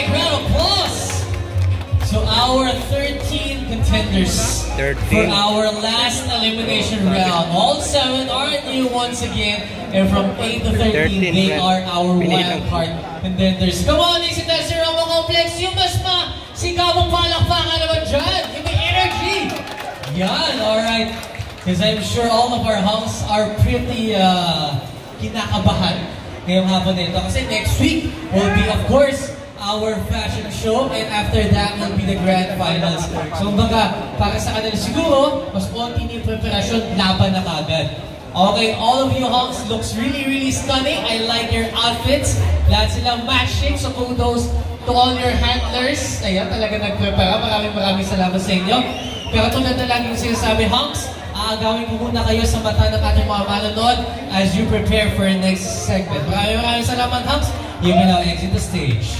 big round of applause to our 13 contenders for our last elimination round. All 7 are new once again, and from 8 to 13, they are our wild card contenders. Come on, ladies and gentlemen, Romo Complex, yung mas sigabong palakpakan naman dyan. Give me energy. Yan, alright. Because I'm sure all of our hosts are pretty kinakabahan ngayong hapon nito. Kasi next week will be, of course, our fashion show, and after that will be the grand finals. So, baga, para sa kanila siguro, mas konti ni preparasyon, laban na kagad. Okay, all of you honks looks really, really stunning. I like your outfits. Lahat silang matching, so kudos to all your handlers. Ayan, talaga nag-prepare. Maraming salamat sa inyo. Pero tulad na lang yung sinasabi, honks, aagawin ko muna kayo sa mata ng ating mga manonood as you prepare for the next segment. Maraming salamat, honks. You may now exit the stage.